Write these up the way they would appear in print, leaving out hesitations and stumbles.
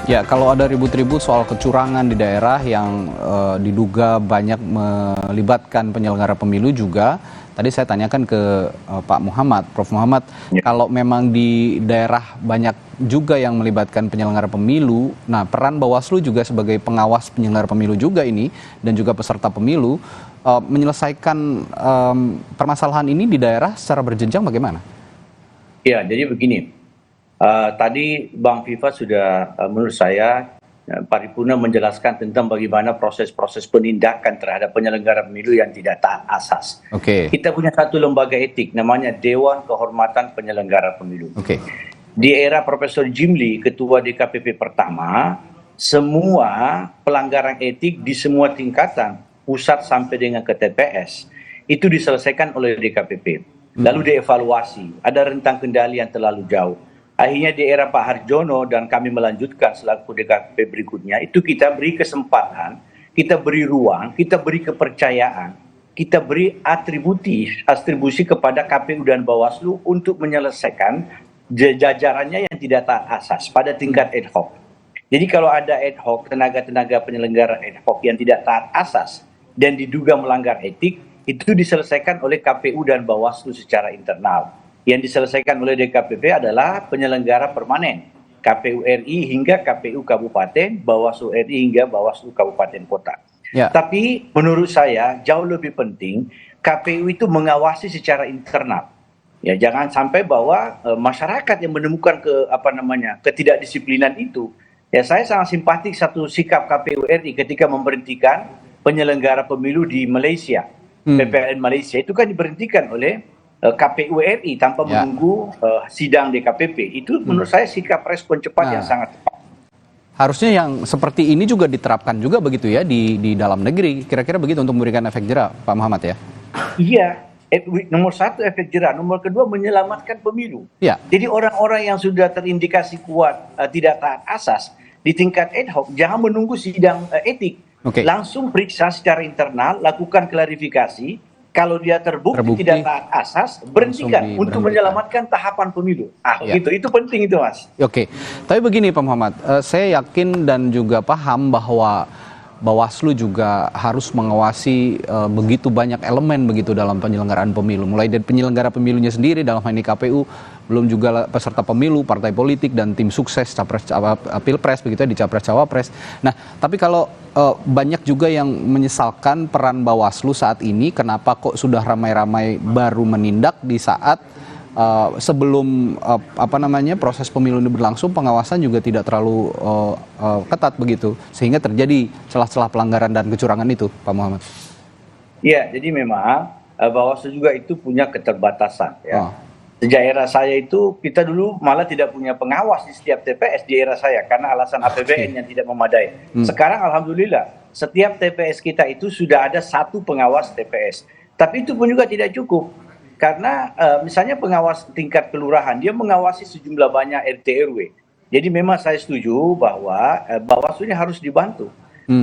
Ya, kalau ada ribut-ribut soal kecurangan di daerah yang diduga banyak melibatkan penyelenggara pemilu juga, tadi saya tanyakan ke Pak Muhammad, Prof. Muhammad, Ya. kalau memang di daerah banyak juga yang melibatkan penyelenggara pemilu, nah peran Bawaslu juga sebagai pengawas penyelenggara pemilu juga ini, dan juga peserta pemilu, menyelesaikan permasalahan ini di daerah secara berjenjang bagaimana? Ya, jadi begini. Tadi Bang Viva sudah menurut saya paripurna menjelaskan tentang bagaimana proses-proses penindakan terhadap penyelenggara pemilu yang tidak taat asas. Oke. Kita punya satu lembaga etik namanya Dewan Kehormatan Penyelenggara Pemilu. Oke. Di era Profesor Jimli, ketua DKPP pertama, semua pelanggaran etik di semua tingkatan, pusat sampai dengan ke TPS, itu diselesaikan oleh DKPP. Lalu dievaluasi, ada rentang kendali yang terlalu jauh. Akhirnya di era Pak Harjono dan kami melanjutkan selaku DKPP berikutnya, itu kita beri kesempatan, kita beri ruang, kita beri kepercayaan, kita beri atribusi kepada KPU dan Bawaslu untuk menyelesaikan jajarannya yang tidak taat asas pada tingkat ad hoc. Jadi kalau ada ad hoc, tenaga-tenaga penyelenggara ad hoc yang tidak taat asas dan diduga melanggar etik, itu diselesaikan oleh KPU dan Bawaslu secara internal. Yang diselesaikan oleh DKPP adalah penyelenggara permanen, KPU RI hingga KPU Kabupaten, Bawaslu RI hingga Bawaslu Kabupaten Kota. Ya. Tapi menurut saya jauh lebih penting KPU itu mengawasi secara internal. Ya, jangan sampai bahwa masyarakat yang menemukan ketidakdisiplinan itu. Ya, saya sangat simpatik satu sikap KPU RI ketika memberhentikan penyelenggara pemilu di Malaysia. PPLN Malaysia itu kan diberhentikan oleh KPU RI tanpa menunggu sidang DKPP. Itu menurut saya sikap respon cepat yang sangat tepat. Harusnya yang seperti ini juga diterapkan juga begitu ya di dalam negeri. Kira-kira begitu untuk memberikan efek jera, Pak Muhammad ya? Iya. Nomor satu efek jera, nomor kedua menyelamatkan pemilu. Ya. Jadi orang-orang yang sudah terindikasi kuat tidak taat asas di tingkat ad hoc jangan menunggu sidang etik. Langsung periksa secara internal, lakukan klarifikasi. Kalau dia terbukti tidak taat asas, berhentikan untuk menyelamatkan tahapan pemilu. Itu penting itu, Mas. Oke. Tapi begini Pak Muhammad, saya yakin dan juga paham bahwa Bawaslu juga harus mengawasi begitu banyak elemen begitu dalam penyelenggaraan pemilu. Mulai dari penyelenggara pemilunya sendiri dalam hal ini KPU, belum juga peserta pemilu, partai politik dan tim sukses Pilpres begitu ya di Capres Cawapres. Nah, tapi kalau banyak juga yang menyesalkan peran Bawaslu saat ini, kenapa kok sudah ramai-ramai baru menindak di saat sebelum proses pemilu ini berlangsung, pengawasan juga tidak terlalu ketat begitu, sehingga terjadi celah-celah pelanggaran dan kecurangan itu, Pak Muhammad. Iya, jadi memang Bawaslu juga itu punya keterbatasan ya. Sejak era saya itu kita dulu malah tidak punya pengawas di setiap TPS di era saya karena alasan APBN yang tidak memadai. Sekarang alhamdulillah setiap TPS kita itu sudah ada satu pengawas TPS. Tapi itu pun juga tidak cukup. Karena misalnya pengawas tingkat kelurahan, dia mengawasi sejumlah banyak RT RW. Jadi memang saya setuju bahwa Bawaslu ini harus dibantu.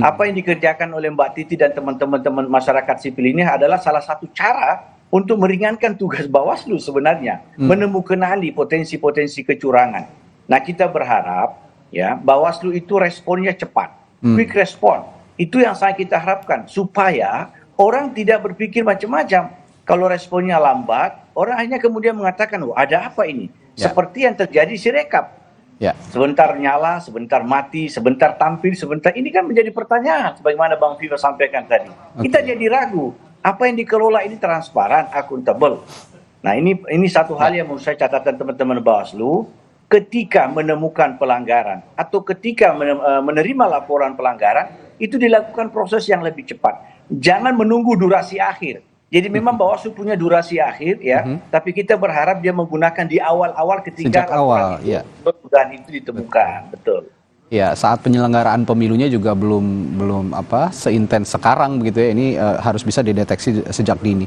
Apa yang dikerjakan oleh Mbak Titi dan teman-teman masyarakat sipil ini adalah salah satu cara untuk meringankan tugas Bawaslu sebenarnya. Menemukan potensi-potensi kecurangan. Nah, kita berharap ya Bawaslu itu responnya cepat. Quick respon. Itu yang kita harapkan. Supaya orang tidak berpikir macam-macam. Kalau responnya lambat, orang hanya kemudian mengatakan, wah ada apa ini? Seperti yang terjadi Sirekap. Sebentar nyala, sebentar mati, sebentar tampil, sebentar. Ini kan menjadi pertanyaan, sebagaimana Bang Viva sampaikan tadi. Kita jadi ragu, apa yang dikelola ini transparan, akuntabel. Nah ini satu hal yang menurut saya catatan teman-teman Bawaslu, ketika menemukan pelanggaran, atau ketika menerima laporan pelanggaran, itu dilakukan proses yang lebih cepat. Jangan menunggu durasi akhir. Jadi memang Bawaslu punya durasi akhir ya, tapi kita berharap dia menggunakan di awal-awal ketika laporan itu ditemukan, betul. Ya, saat penyelenggaraan pemilunya juga belum seintens sekarang begitu ya. Ini harus bisa dideteksi sejak dini.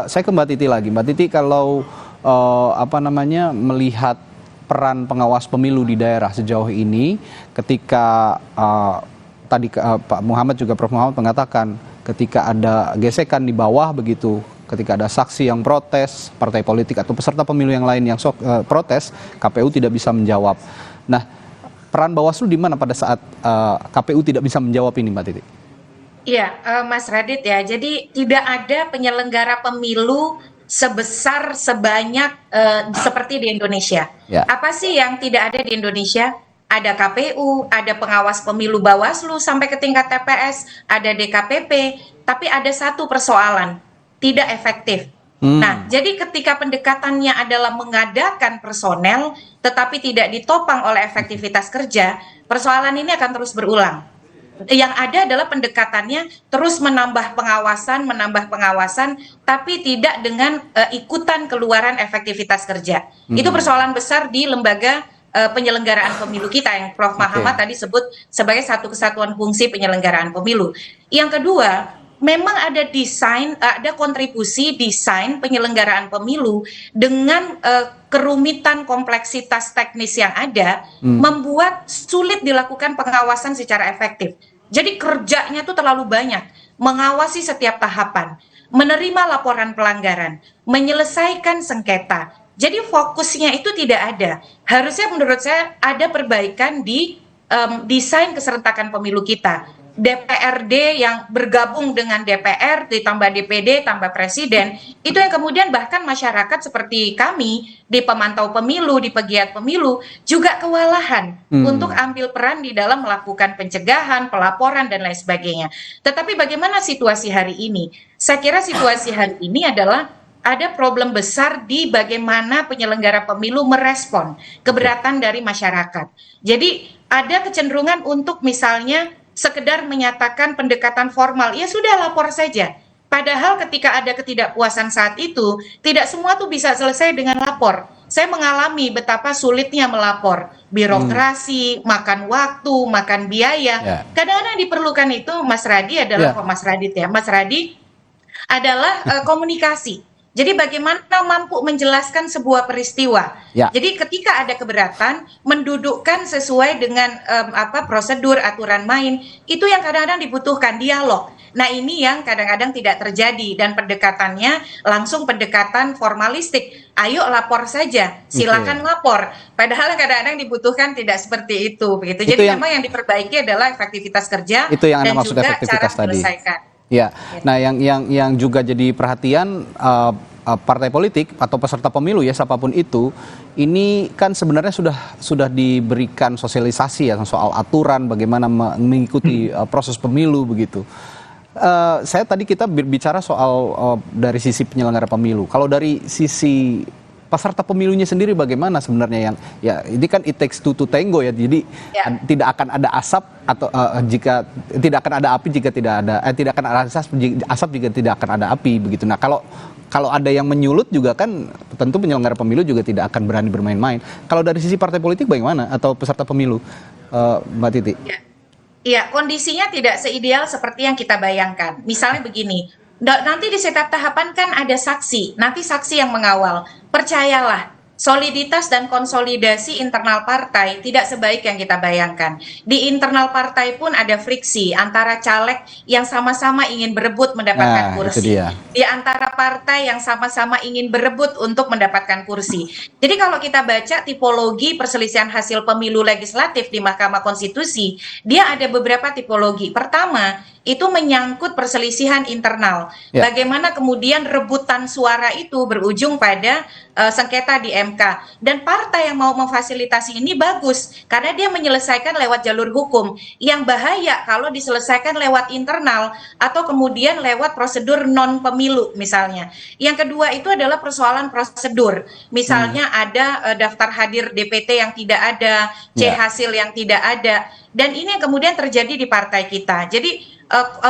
Saya ke Mbak Titi lagi. Mbak Titi, kalau melihat peran pengawas pemilu di daerah sejauh ini, ketika tadi Pak Muhammad juga Prof. Muhammad mengatakan ketika ada gesekan di bawah begitu, ketika ada saksi yang protes, partai politik atau peserta pemilu yang lain yang protes, KPU tidak bisa menjawab. Nah, peran Bawaslu di mana pada saat KPU tidak bisa menjawab ini, Mbak Titi? Iya, Mas Radit ya. Jadi tidak ada penyelenggara pemilu sebesar sebanyak seperti di Indonesia. Ya. Apa sih yang tidak ada di Indonesia? Ada KPU, ada pengawas pemilu Bawaslu sampai ke tingkat TPS, ada DKPP, tapi ada satu persoalan, tidak efektif. Nah, jadi ketika pendekatannya adalah mengadakan personel, tetapi tidak ditopang oleh efektivitas kerja, persoalan ini akan terus berulang. Yang ada adalah pendekatannya terus menambah pengawasan, tapi tidak dengan ikutan keluaran efektivitas kerja. Itu persoalan besar di lembaga penyelenggaraan pemilu kita yang Prof. Muhammad tadi sebut sebagai satu kesatuan fungsi penyelenggaraan pemilu. Yang kedua, memang ada ada kontribusi desain penyelenggaraan pemilu dengan kerumitan kompleksitas teknis yang ada, membuat sulit dilakukan pengawasan secara efektif. Jadi kerjanya tuh terlalu banyak, mengawasi setiap tahapan, menerima laporan pelanggaran, menyelesaikan sengketa. Jadi fokusnya itu tidak ada. Harusnya menurut saya ada perbaikan di desain keserentakan pemilu kita. DPRD yang bergabung dengan DPR, ditambah DPD, tambah presiden, itu yang kemudian bahkan masyarakat seperti kami di pemantau pemilu, di pegiat pemilu, juga kewalahan untuk ambil peran di dalam melakukan pencegahan, pelaporan, dan lain sebagainya. Tetapi bagaimana situasi hari ini? Saya kira situasi hari ini adalah ada problem besar di bagaimana penyelenggara pemilu merespon keberatan dari masyarakat. Jadi ada kecenderungan untuk misalnya sekedar menyatakan pendekatan formal, ya sudah lapor saja. Padahal ketika ada ketidakpuasan saat itu, tidak semua tuh bisa selesai dengan lapor. Saya mengalami betapa sulitnya melapor. Birokrasi, makan waktu, makan biaya. Kadang-kadang diperlukan itu, Mas Radi adalah, Mas Radit ya, Mas Radi adalah komunikasi. Jadi bagaimana mampu menjelaskan sebuah peristiwa. Jadi ketika ada keberatan, mendudukkan sesuai dengan prosedur, aturan main, itu yang kadang-kadang dibutuhkan dialog. Nah ini yang kadang-kadang tidak terjadi dan pendekatannya langsung pendekatan formalistik. Ayo lapor saja, silakan lapor. Padahal kadang-kadang dibutuhkan tidak seperti itu. Begitu. Jadi memang yang diperbaiki adalah efektivitas kerja itu yang dan maksud juga efektivitas cara menyelesaikan. Ya, nah yang juga jadi perhatian partai politik atau peserta pemilu ya siapapun itu, ini kan sebenarnya sudah diberikan sosialisasi ya soal aturan bagaimana mengikuti proses pemilu begitu. Kita bicara soal dari sisi penyelenggara pemilu. Kalau dari sisi peserta pemilunya sendiri bagaimana sebenarnya, yang ya ini kan it takes two to tango ya, jadi tidak akan ada asap atau jika tidak akan ada api jika tidak ada tidak akan ada asap jika tidak akan ada api begitu. Nah kalau ada yang menyulut juga kan tentu penyelenggara pemilu juga tidak akan berani bermain-main. Kalau dari sisi partai politik bagaimana atau peserta pemilu, Mbak Titi? Iya, kondisinya tidak seideal seperti yang kita bayangkan. Misalnya begini, nanti di setiap tahapan kan ada saksi, nanti saksi yang mengawal. Percayalah, soliditas dan konsolidasi internal partai tidak sebaik yang kita bayangkan. Di internal partai pun ada friksi antara caleg yang sama-sama ingin berebut mendapatkan kursi. Di antara partai yang sama-sama ingin berebut untuk mendapatkan kursi. Jadi kalau kita baca tipologi perselisihan hasil pemilu legislatif di Mahkamah Konstitusi, dia ada beberapa tipologi. Pertama, itu menyangkut perselisihan internal. Bagaimana kemudian rebutan suara itu berujung pada sengketa di MK. Dan partai yang mau memfasilitasi ini bagus, karena dia menyelesaikan lewat jalur hukum. Yang bahaya kalau diselesaikan lewat internal, atau kemudian lewat prosedur non-pemilu misalnya. Yang kedua itu adalah persoalan prosedur. Misalnya ada daftar hadir DPT yang tidak ada, C hasil yang tidak ada. Dan ini yang kemudian terjadi di partai kita. Jadi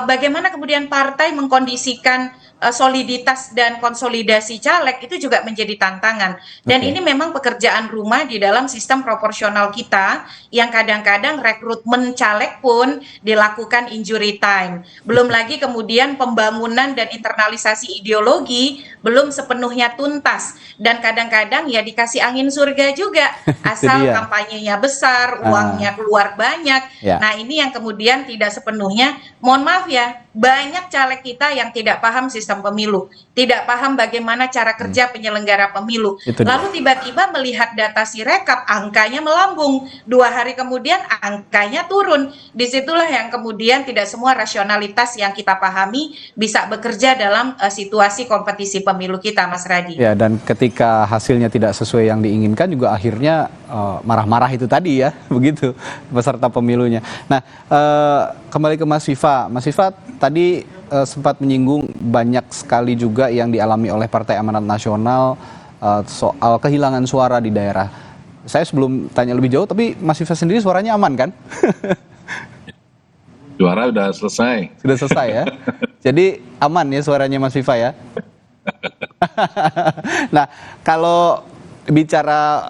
bagaimana kemudian partai mengkondisikan soliditas dan konsolidasi caleg itu juga menjadi tantangan. Dan ini memang pekerjaan rumah di dalam sistem proporsional kita, yang kadang-kadang rekrutmen caleg pun dilakukan injury time. Belum lagi kemudian pembangunan dan internalisasi ideologi belum sepenuhnya tuntas. Dan kadang-kadang ya dikasih angin surga juga, asal kampanyenya besar, uangnya keluar banyak. Nah ini yang kemudian tidak sepenuhnya, mohon maaf ya, banyak caleg kita yang tidak paham sistem pemilu, tidak paham bagaimana cara kerja penyelenggara pemilu. Itu dia. Lalu tiba-tiba melihat data Sirekap, angkanya melambung. 2 hari kemudian angkanya turun. Disitulah yang kemudian tidak semua rasionalitas yang kita pahami bisa bekerja dalam situasi kompetisi pemilu kita, Mas Radi. Ya, dan ketika hasilnya tidak sesuai yang diinginkan juga akhirnya marah-marah itu tadi ya, begitu peserta pemilunya. Nah, kembali ke Mas Viva. Mas Viva tadi sempat menyinggung banyak sekali juga yang dialami oleh Partai Amanat Nasional soal kehilangan suara di daerah. Saya sebelum tanya lebih jauh, tapi Mas Viva sendiri suaranya aman kan? Suara udah selesai. Sudah selesai ya? Jadi aman ya suaranya Mas Viva ya? Nah, kalau bicara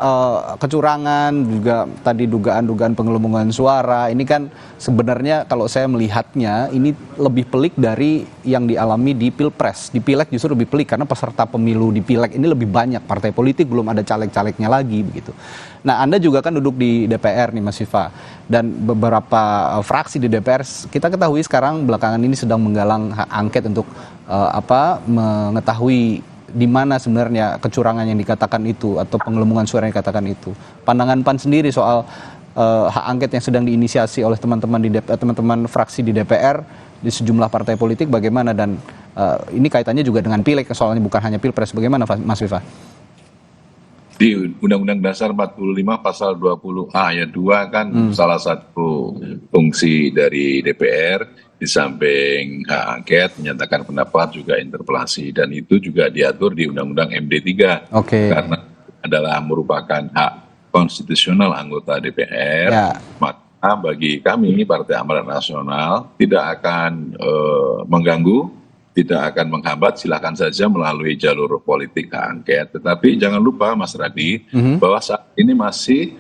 kecurangan juga tadi dugaan-dugaan penggelembungan suara, ini kan sebenarnya kalau saya melihatnya ini lebih pelik dari yang dialami di Pilpres. Di Pileg justru lebih pelik karena peserta pemilu di Pileg ini lebih banyak, partai politik belum ada caleg-calegnya lagi begitu. Nah, Anda juga kan duduk di DPR nih Mas Viva, dan beberapa fraksi di DPR kita ketahui sekarang belakangan ini sedang menggalang hak angket untuk mengetahui di mana sebenarnya kecurangan yang dikatakan itu atau penggelembungan suara yang dikatakan itu. Pandangan PAN sendiri soal hak angket yang sedang diinisiasi oleh teman-teman fraksi di DPR di sejumlah partai politik bagaimana, dan ini kaitannya juga dengan Pileg soalnya bukan hanya Pilpres. Bagaimana Mas Viva? Di Undang-Undang Dasar 45 pasal 20A ayat 2 kan salah satu fungsi dari DPR di samping hak angket, menyatakan pendapat, juga interpelasi, dan itu juga diatur di Undang-Undang MD 3. Karena adalah merupakan hak konstitusional anggota DPR, maka bagi kami Partai Amanat Nasional tidak akan mengganggu, tidak akan menghambat, silakan saja melalui jalur politik hak angket. Tetapi jangan lupa Mas Radi, bahwa saat ini masih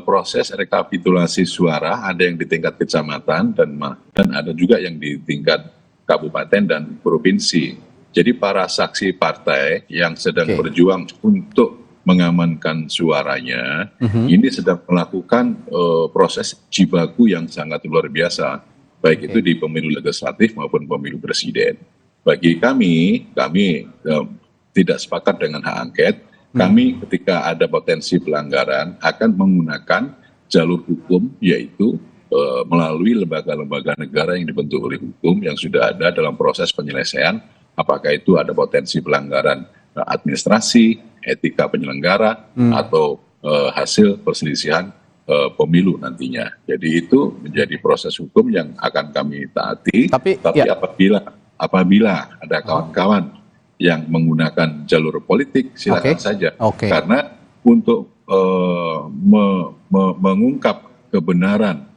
proses rekapitulasi suara, ada yang di tingkat kecamatan dan ada juga yang di tingkat kabupaten dan provinsi. Jadi para saksi partai yang sedang berjuang untuk mengamankan suaranya, ini sedang melakukan proses jibaku yang sangat luar biasa, baik itu di pemilu legislatif maupun pemilu presiden. Bagi kami tidak sepakat dengan hak angket. Kami ketika ada potensi pelanggaran akan menggunakan jalur hukum, yaitu melalui lembaga-lembaga negara yang dibentuk oleh hukum yang sudah ada dalam proses penyelesaian, apakah itu ada potensi pelanggaran administrasi, etika penyelenggara, atau hasil perselisihan pemilu nantinya. Jadi itu menjadi proses hukum yang akan kami taati, tapi apabila ada kawan-kawan yang menggunakan jalur politik, silakan saja. Karena untuk mengungkap kebenaran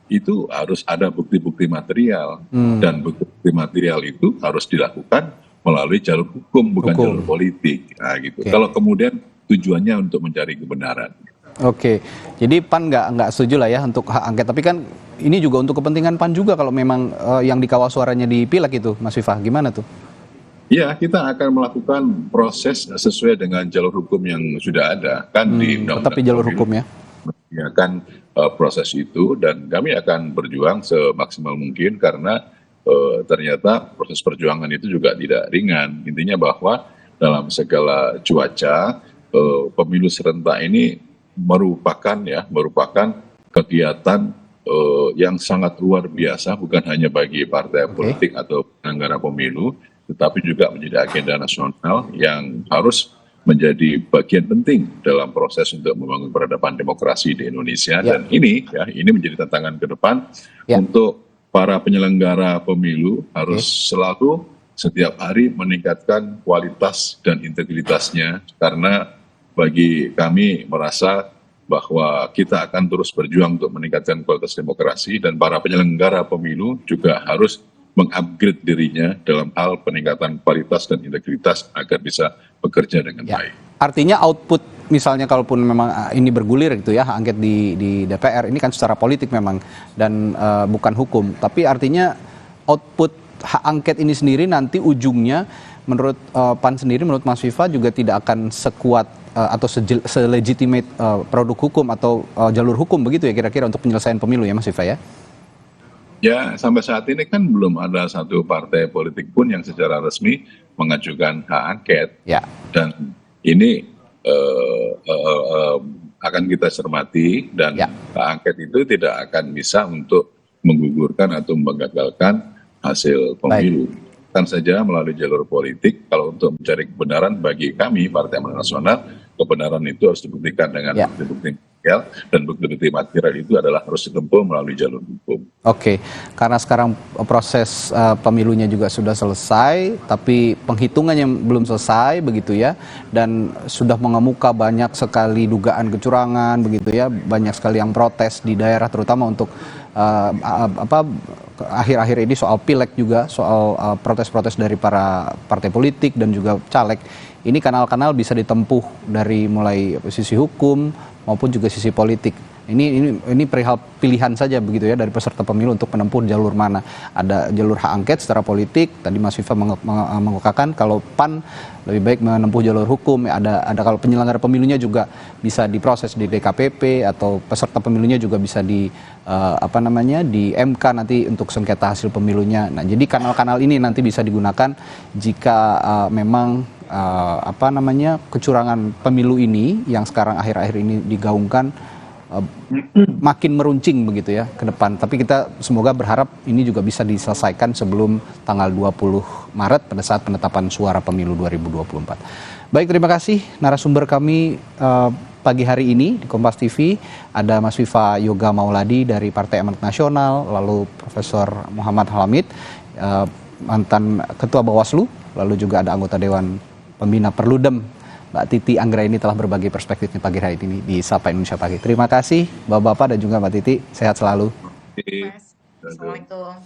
itu harus ada bukti-bukti material, dan bukti material itu harus dilakukan melalui jalur hukum, bukan jalur politik. Nah, gitu. Kalau kemudian tujuannya untuk mencari kebenaran. Jadi PAN nggak setuju lah ya untuk hak angket, tapi kan ini juga untuk kepentingan PAN juga kalau memang yang dikawal suaranya di Pileg itu, Mas Viva, gimana tuh? Ya, kita akan melakukan proses sesuai dengan jalur hukum yang sudah ada kan di Undang-Undang. Tapi jalur hukum ya? Ya kan proses itu, dan kami akan berjuang semaksimal mungkin karena ternyata proses perjuangan itu juga tidak ringan. Intinya bahwa dalam segala cuaca pemilu serentak ini merupakan kegiatan yang sangat luar biasa, bukan hanya bagi partai politik atau penyelenggara pemilu, tetapi juga menjadi agenda nasional yang harus menjadi bagian penting dalam proses untuk membangun peradaban demokrasi di Indonesia. Dan ini menjadi tantangan ke depan untuk para penyelenggara pemilu, harus selalu setiap hari meningkatkan kualitas dan integritasnya, karena bagi kami merasa bahwa kita akan terus berjuang untuk meningkatkan kualitas demokrasi, dan para penyelenggara pemilu juga harus mengupgrade dirinya dalam hal peningkatan kualitas dan integritas agar bisa bekerja dengan baik. Artinya output misalnya kalaupun memang ini bergulir gitu ya, hak angket di DPR ini kan secara politik memang dan bukan hukum, tapi artinya output hak angket ini sendiri nanti ujungnya menurut PAN sendiri, menurut Mas Viva juga tidak akan sekuat atau selegitimate produk hukum atau jalur hukum begitu ya kira-kira untuk penyelesaian pemilu ya Mas Viva ya? Ya, sampai saat ini kan belum ada satu partai politik pun yang secara resmi mengajukan hak angket. Ya. Dan ini akan kita cermati, dan hak angket itu tidak akan bisa untuk menggugurkan atau menggagalkan hasil pemilu. Kan saja melalui jalur politik, kalau untuk mencari kebenaran bagi kami Partai Amanat Nasional, kebenaran itu harus dibuktikan dengan bukti-bukti material, dan bukti-bukti material itu adalah harus ditempuh melalui jalur hukum. Oke, karena sekarang proses pemilunya juga sudah selesai, tapi penghitungannya belum selesai begitu ya, dan sudah mengemuka banyak sekali dugaan kecurangan begitu ya, banyak sekali yang protes di daerah, terutama untuk akhir-akhir ini soal pileg juga, soal protes-protes dari para partai politik dan juga caleg. Ini kanal-kanal bisa ditempuh dari mulai sisi hukum maupun juga sisi politik. Ini perihal pilihan saja begitu ya dari peserta pemilu untuk menempuh jalur mana. Ada jalur hak angket secara politik. Tadi Mas Viva mengungkapkan kalau PAN lebih baik menempuh jalur hukum. Ada kalau penyelenggara pemilunya juga bisa diproses di DKPP, atau peserta pemilunya juga bisa di MK nanti untuk sengketa hasil pemilunya. Nah, jadi kanal-kanal ini nanti bisa digunakan jika memang kecurangan pemilu ini yang sekarang akhir-akhir ini digaungkan makin meruncing begitu ya ke depan. Tapi kita semoga berharap ini juga bisa diselesaikan sebelum tanggal 20 Maret pada saat penetapan suara pemilu 2024. Baik, terima kasih narasumber kami pagi hari ini di Kompas TV. Ada Mas Viva Yoga Mauladi dari Partai Amanat Nasional, lalu Profesor Muhammad Hamid, mantan Ketua Bawaslu, lalu juga ada anggota Dewan Pembina Perludem Mbak Titi Anggraini telah berbagi perspektifnya pagi hari ini di Sapa Indonesia Pagi. Terima kasih Bapak-Bapak dan juga Mbak Titi, sehat selalu. Assalamualaikum.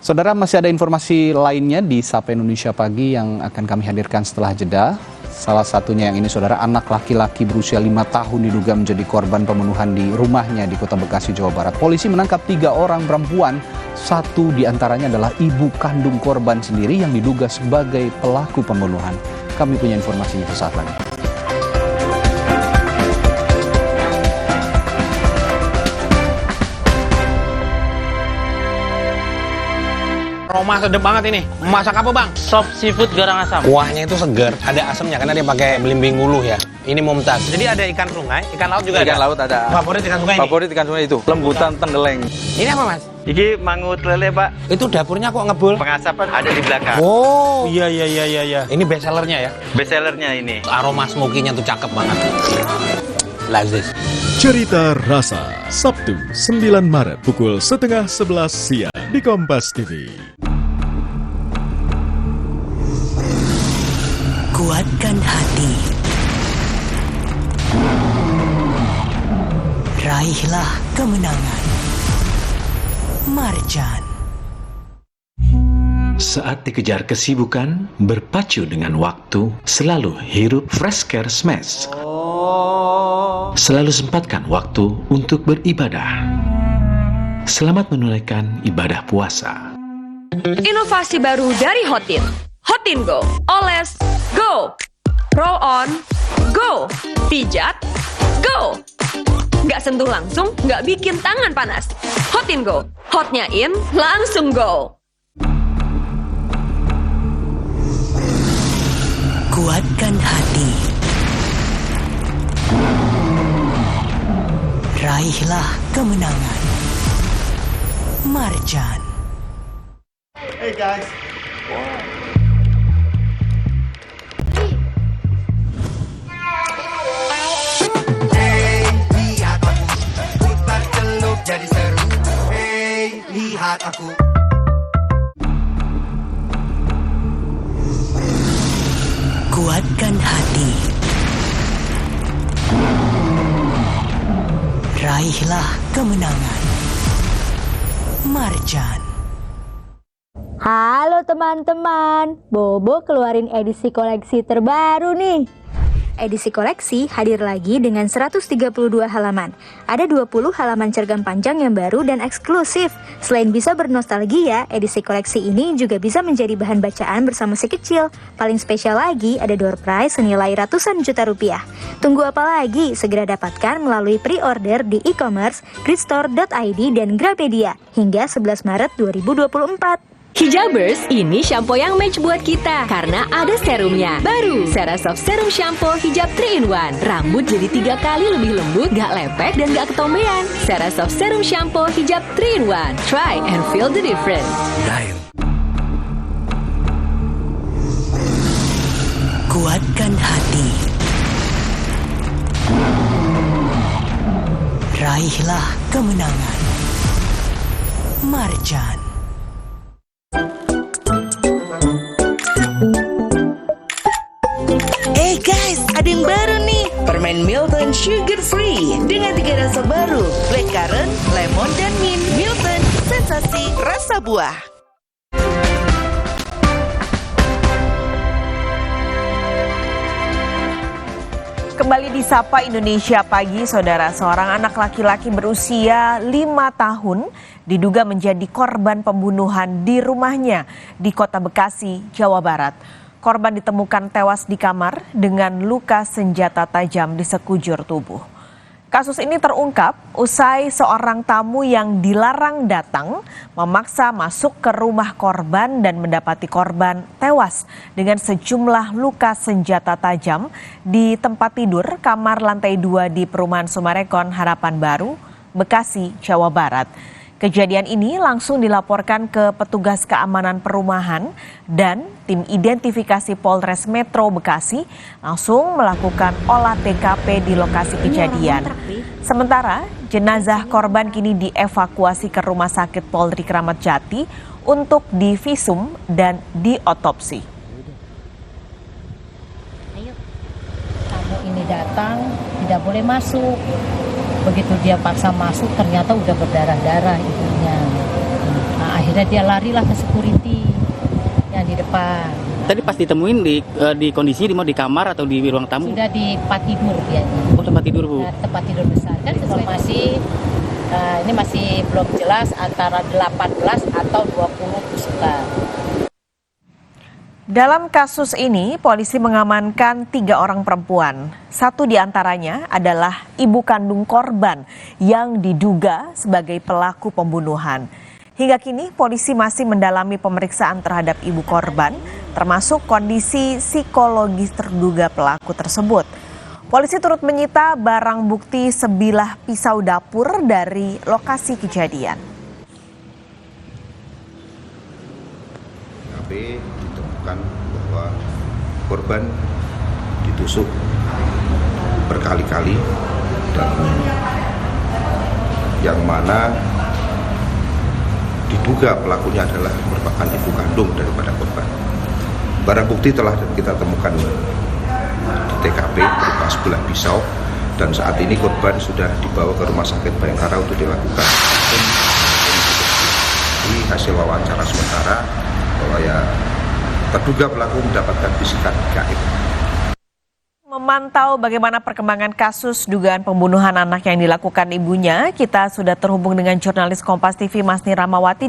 Saudara, masih ada informasi lainnya di Sapa Indonesia Pagi yang akan kami hadirkan setelah jeda. Salah satunya yang ini, saudara, anak laki-laki berusia 5 tahun diduga menjadi korban pembunuhan di rumahnya di Kota Bekasi, Jawa Barat. Polisi menangkap 3 orang perempuan, 1 diantaranya adalah ibu kandung korban sendiri yang diduga sebagai pelaku pembunuhan. Kami punya informasinya sesaat lagi. Roma sedap banget ini. Masak apa, Bang? Sop seafood garang asam. Kuahnya itu segar, ada asamnya karena dia pakai belimbing ulu ya. Ini Mumtaz. Jadi ada ikan sungai, ikan laut juga Ikan ada. laut ada. Favorit ikan sungai ini? Favorit ikan sungai itu. Lembutan tenggeleng. Ini apa, Mas? Iki mangut lele, Pak. Itu dapurnya kok ngebul? Pengasapan ada di belakang. Oh, iya. Ini best sellernya ya. Best sellernya ini. Aroma smoky-nya tuh cakep banget. Lazis. Cerita Rasa, Sabtu 9 Maret pukul 10:30 siang di Kompas TV. Kuatkan hati. Raihlah kemenangan. Marjan. Saat dikejar kesibukan, berpacu dengan waktu, selalu hirup Fresh Care Smash. Selalu sempatkan waktu untuk beribadah. Selamat menunaikan ibadah puasa. Inovasi baru dari Hotin. Hotin Go. Oles, go. Roll on, go. Pijat, go. Nggak sentuh langsung, nggak bikin tangan panas. Hotin Go. Hotnya in, langsung go. Kuatkan hati. Raihlah kemenangan. Marjan. Hey guys. Lihat aku, putar celup jadi seru. Hey, lihat aku. Kuatkan hati. Raihlah kemenangan. Marjan. Halo teman-teman, Bobo keluarin edisi koleksi terbaru nih. edisi koleksi hadir lagi dengan 132 halaman. Ada 20 halaman cergam panjang yang baru dan eksklusif. Selain bisa bernostalgia, edisi koleksi ini juga bisa menjadi bahan bacaan bersama si kecil. Paling spesial lagi, ada door prize senilai ratusan juta rupiah. Tunggu apa lagi? Segera dapatkan melalui pre-order di e-commerce, gridstore.id dan Grapedia hingga 11 Maret 2024. Hijabers, ini shampoo yang match buat kita karena ada serumnya. Baru, Cerasoft Serum Shampoo Hijab 3-in-1. Rambut jadi 3 kali lebih lembut, gak lepek dan gak ketombean. Cerasoft Serum Shampoo Hijab 3-in-1. Try and feel the difference. Kuatkan hati. Raihlah kemenangan. Marjan. Guys, ada yang baru nih. Permen Milton Sugar Free dengan 3 rasa baru, blackcurrant, lemon, dan mint. Milton, sensasi rasa buah. Kembali di Sapa Indonesia Pagi, saudara. Seorang anak laki-laki berusia 5 tahun diduga menjadi korban pembunuhan di rumahnya di Kota Bekasi, Jawa Barat. Korban ditemukan tewas di kamar dengan luka senjata tajam di sekujur tubuh. Kasus ini terungkap usai seorang tamu yang dilarang datang memaksa masuk ke rumah korban dan mendapati korban tewas dengan sejumlah luka senjata tajam di tempat tidur kamar lantai 2 di Perumahan Sumarekon, Harapan Baru, Bekasi, Jawa Barat. Kejadian ini langsung dilaporkan ke petugas keamanan perumahan dan tim identifikasi Polres Metro Bekasi langsung melakukan olah TKP di lokasi kejadian. Sementara jenazah korban kini dievakuasi ke Rumah Sakit Polri Kramat Jati untuk divisum dan diotopsi. Tamu ini datang tidak boleh masuk. Begitu dia paksa masuk ternyata udah berdarah-darah ibunya. Nah, akhirnya dia larilah ke security yang di depan. Tadi pas ditemuin di kondisinya di kamar atau di ruang tamu? Sudah di tempat tidur dia. Oh, tempat tidur, Bu. Nah, tempat tidur besar. Kan informasi ini masih belum jelas antara 18 atau 20 tusukan. Dalam kasus ini, polisi mengamankan 3 orang perempuan. 1 diantaranya adalah ibu kandung korban yang diduga sebagai pelaku pembunuhan. Hingga kini, polisi masih mendalami pemeriksaan terhadap ibu korban, termasuk kondisi psikologis terduga pelaku tersebut. Polisi turut menyita barang bukti sebilah pisau dapur dari lokasi kejadian. Bahwa korban ditusuk berkali-kali dan yang mana diduga pelakunya adalah merupakan ibu kandung daripada korban. Barang bukti telah kita temukan di TKP berupa sebilah pisau dan saat ini korban sudah dibawa ke Rumah Sakit Bayangkara untuk dilakukan hasil wawancara sementara bahwa ya terduga pelaku mendapatkan bisikan gaib. Memantau bagaimana perkembangan kasus dugaan pembunuhan anak yang dilakukan ibunya, kita sudah terhubung dengan jurnalis Kompas TV Masni Ramawati.